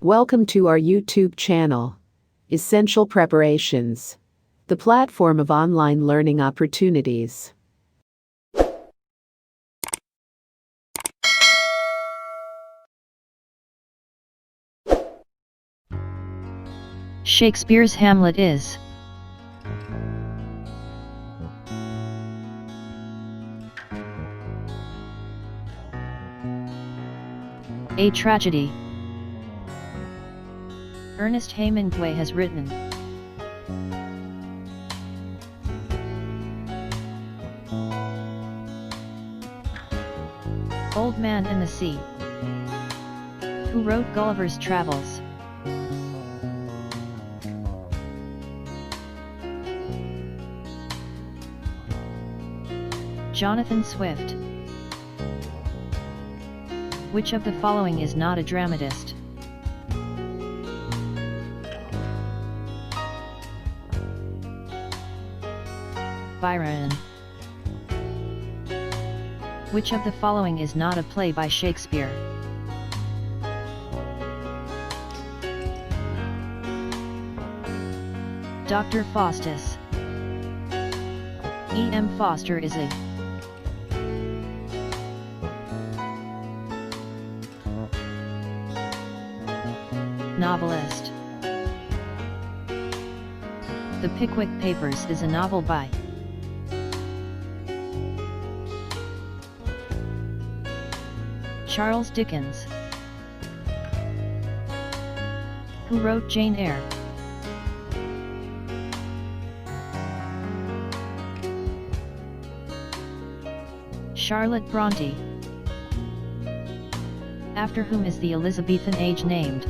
Welcome to our YouTube channel, Essential Preparations, the platform of online learning opportunities. Shakespeare's Hamlet is a tragedy. Ernest Hamingway has written Old Man and the Sea, who wrote Gulliver's Travels. Jonathan Swift. Which of the following is not a dramatist? Byron. Which of the following is not a play by Shakespeare? Dr. Faustus. E. M. Foster is a novelist. The Pickwick Papers is a novel by Charles Dickens. Who wrote Jane Eyre? Charlotte Bronte. After whom is the Elizabethan Age named?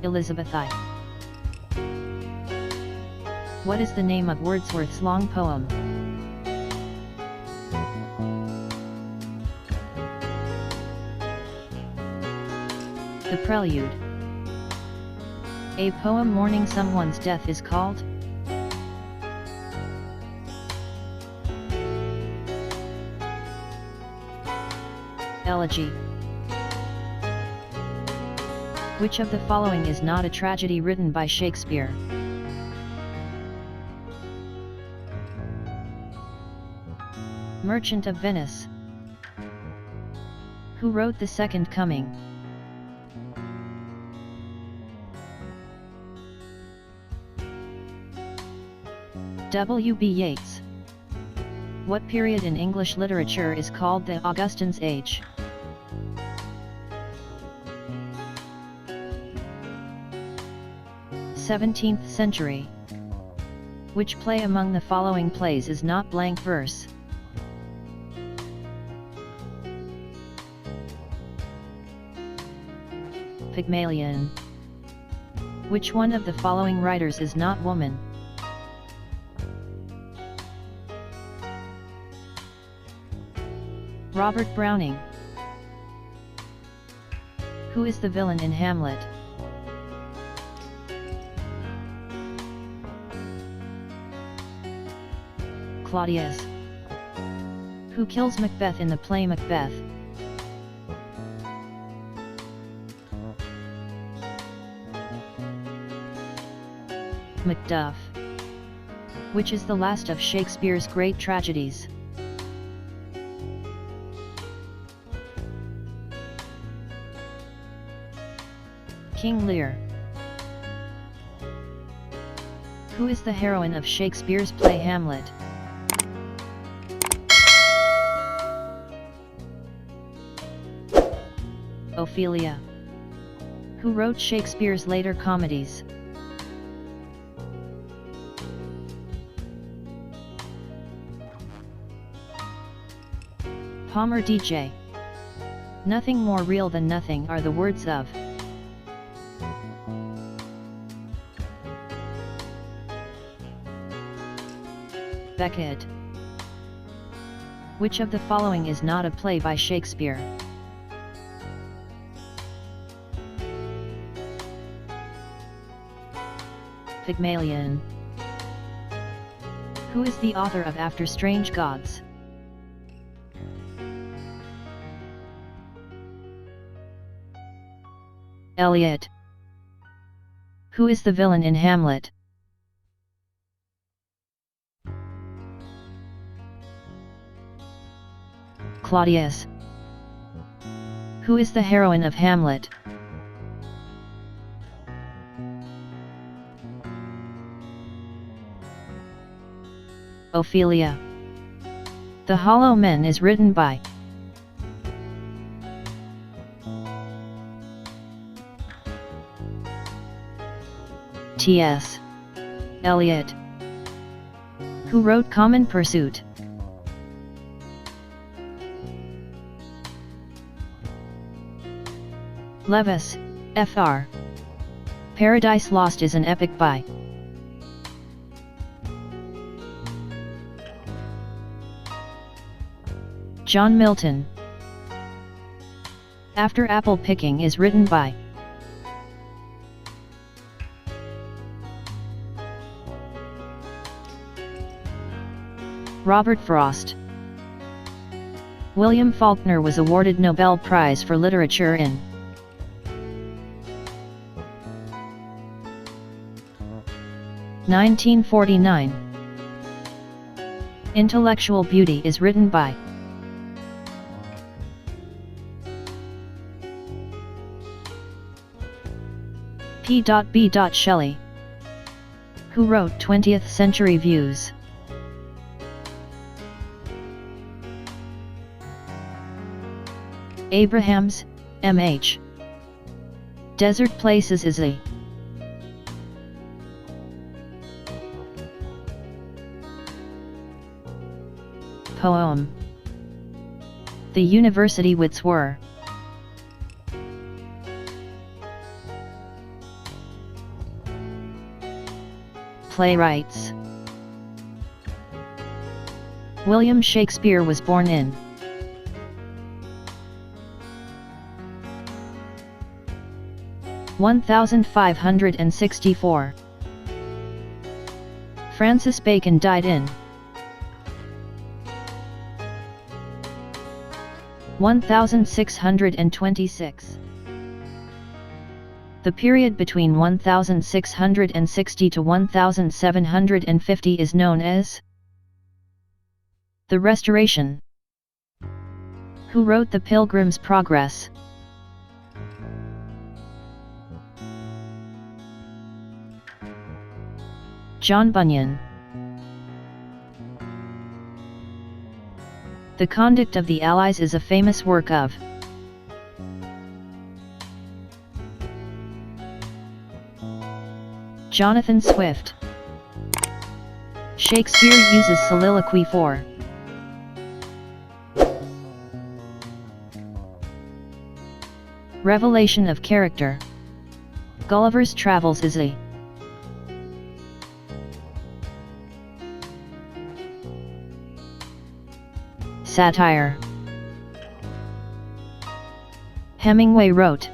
Elizabeth I. What is the name of Wordsworth's long poem? The Prelude. A poem mourning someone's death is called? Elegy. Which of the following is not a tragedy written by Shakespeare? Merchant of Venice. Who wrote The Second Coming? W. B. Yeats. What period in English literature is called the Augustans Age? ~17th century. Which play among the following plays is not blank verse? Pygmalion. Which one of the following writers is not woman? Robert Browning. Who is the villain in Hamlet? Claudius. Who kills Macbeth in the play Macbeth? Macduff. Which is the last of Shakespeare's great tragedies? King Lear. Who is the heroine of Shakespeare's play Hamlet? Ophelia. Who wrote Shakespeare's later comedies? Palmer D.J. Nothing more real than nothing are the words of Beckett. Which of the following is not a play by Shakespeare? Pygmalion. Who is the author of After Strange Gods? Eliot. Who is the villain in Hamlet? Claudius. Who is the heroine of Hamlet? Ophelia. The Hollow Men is written by T.S. Eliot. Who wrote Common Pursuit? Lewis, Fr. Paradise Lost is an epic by John Milton. After Apple Picking is written by Robert Frost. William Faulkner was awarded Nobel Prize for Literature in (1949). Intellectual Beauty is written by P.B. Shelley. Who wrote 20th Century Views? Abrahams, M.H. Desert Places is a poem. The University Wits were playwrights. William Shakespeare was born in (1564). Francis Bacon died in 1626. The period between 1660 to 1750 is known as the Restoration. Who wrote The Pilgrim's Progress? John Bunyan. The Conduct of the Allies is a famous work of Jonathan Swift. Shakespeare uses soliloquy for revelation of character. Gulliver's Travels is a satire. Hemingway wrote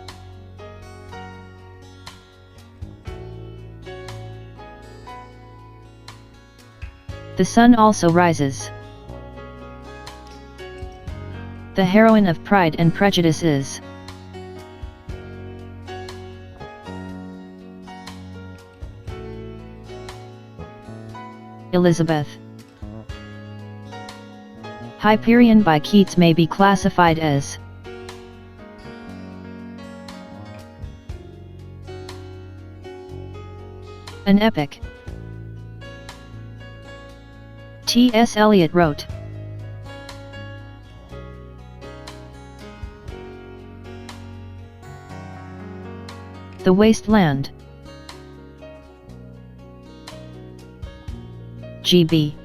The Sun Also Rises. The heroine of Pride and Prejudice is Elizabeth. Hyperion by Keats may be classified as an epic. T.S. Eliot wrote The Waste Land. G.B.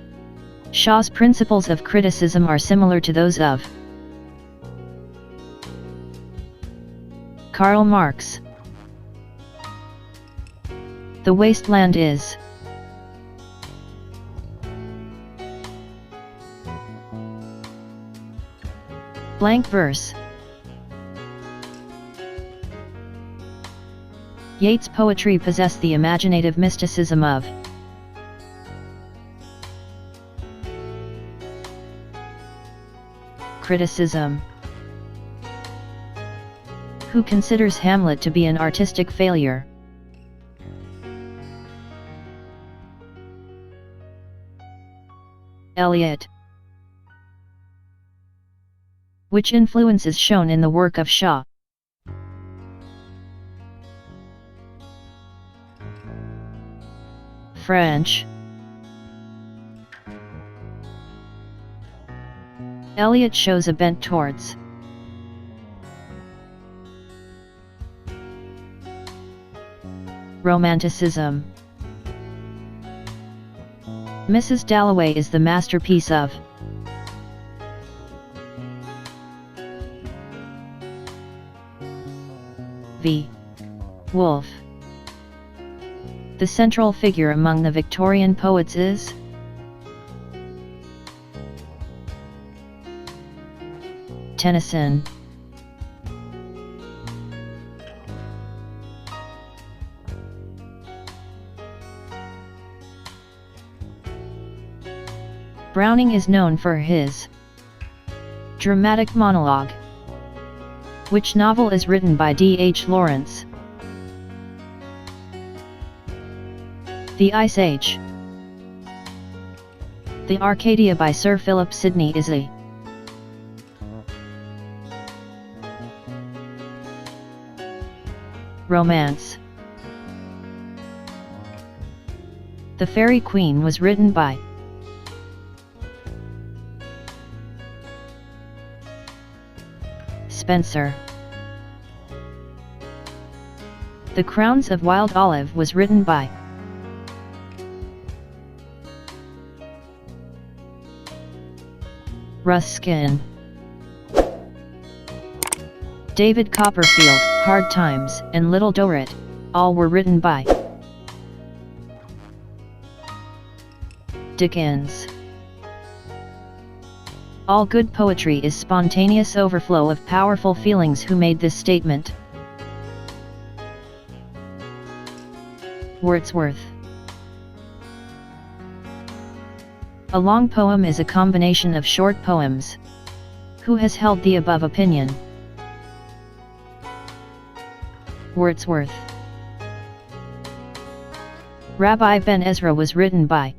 Shaw's principles of criticism are similar to those of Karl Marx. The Waste Land is blank verse. Yeats' poetry possessed the imaginative mysticism of criticism. Who considers Hamlet to be an artistic failure? Eliot. Which influence is shown in the work of Shaw? French. Eliot shows a bent towards Romanticism. Mrs. Dalloway is the masterpiece of V. Woolf. The central figure among the Victorian poets is Tennyson. Browning is known for his dramatic monologue. Which novel is written by D.H. Lawrence? The Ice Age. The Arcadia by Sir Philip Sidney is a romance. The Faerie Queene was written by Spenser. The Crowns of Wild Olive was written by Ruskin. David Copperfield, Hard Times, and Little Dorrit, all were written by Dickens. All good poetry is spontaneous overflow of powerful feelings. Who made this statement? Wordsworth. A long poem is a combination of short poems. Who has held the above opinion? Wordsworth. Rabbi Ben Ezra was written by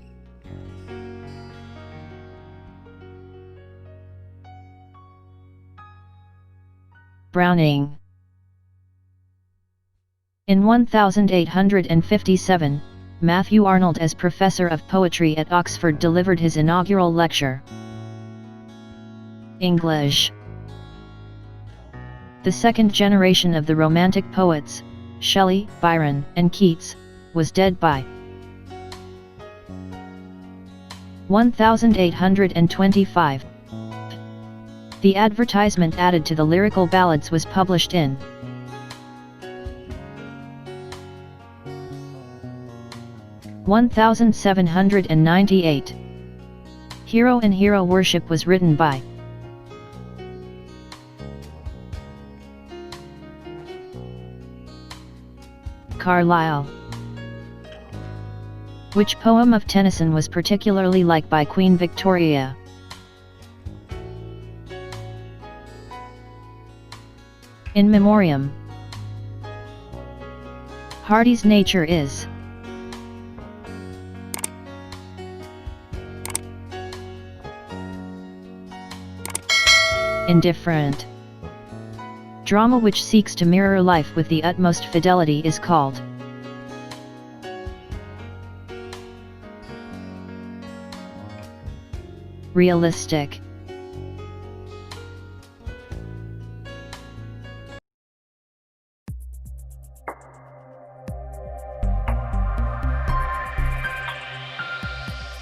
Browning. In 1857, Matthew Arnold, as Professor of Poetry at Oxford, delivered his inaugural lecture. English. The second generation of the Romantic poets, Shelley, Byron, and Keats, was dead by 1825. The Advertisement added to the Lyrical Ballads was published in 1798. Hero and Hero Worship was written by Carlyle. Which poem of Tennyson was particularly liked by Queen Victoria? In Memoriam. Hardy's nature is indifferent. Drama which seeks to mirror life with the utmost fidelity is called realistic.